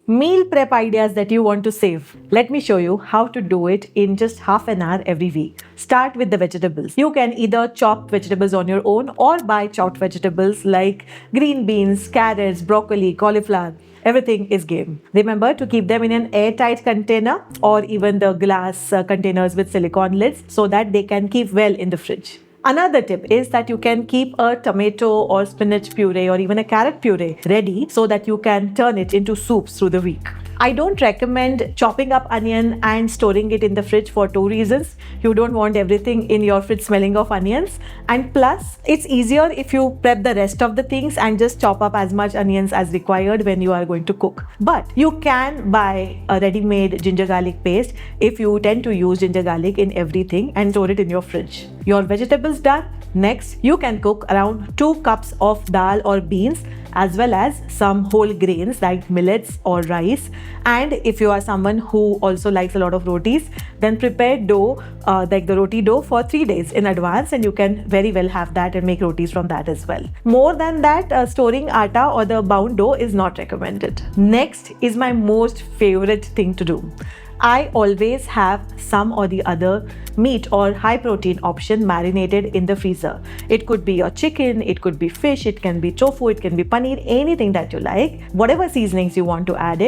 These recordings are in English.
Meal prep ideas that you want to save. Let me show you how to do it in just half an hour every week. Start with the vegetables. You can either chop vegetables on your own or buy chopped vegetables like green beans, carrots, broccoli, cauliflower. Everything is game. Remember to keep them in an airtight container or even the glass containers with silicone lids so that they can keep well in the fridge. Another tip is that you can keep a tomato or spinach puree or even a carrot puree ready so that you can turn it into soups through the week. I don't recommend chopping up onion and storing it in the fridge for two reasons. You don't want everything in your fridge smelling of onions, and plus it's easier if you prep the rest of the things and just chop up as much onions as required when you are going to cook. But you can buy a ready-made ginger garlic paste if you tend to use ginger garlic in everything and store it in your fridge. Your vegetables done. Next, you can cook around 2 cups of dal or beans as well as some whole grains like millets or rice. And if you are someone who also likes a lot of rotis, then prepare dough like the roti dough for 3 days in advance, and you can very well have that and make rotis from that as well. More than that, storing atta or the bound dough is not recommended. Next is my most favorite thing to do. I always have some or the other meat or high protein option marinated in the freezer. It could be your chicken, it could be fish, it can be tofu, it can be paneer, anything that you like. Whatever seasonings you want to add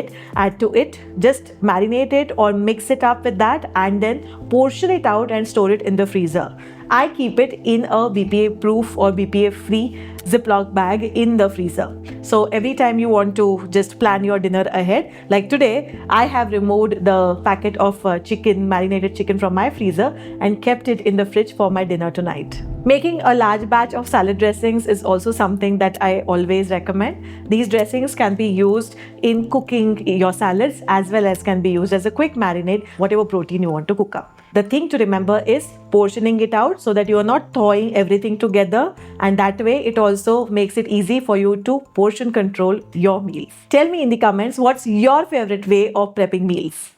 to it, just marinate it or mix it up with that and then portion it out and store it in the freezer. I keep it in a BPA proof or BPA free Ziploc bag in the freezer. So every time you want to just plan your dinner ahead, like today, I have removed the packet of marinated chicken from my freezer and kept it in the fridge for my dinner tonight. Making a large batch of salad dressings is also something that I always recommend. These dressings can be used in cooking your salads as well as can be used as a quick marinade, whatever protein you want to cook up. The thing to remember is portioning it out so that you are not thawing everything together, and that way it also makes it easy for you to portion control your meals. Tell me in the comments what's your favorite way of prepping meals.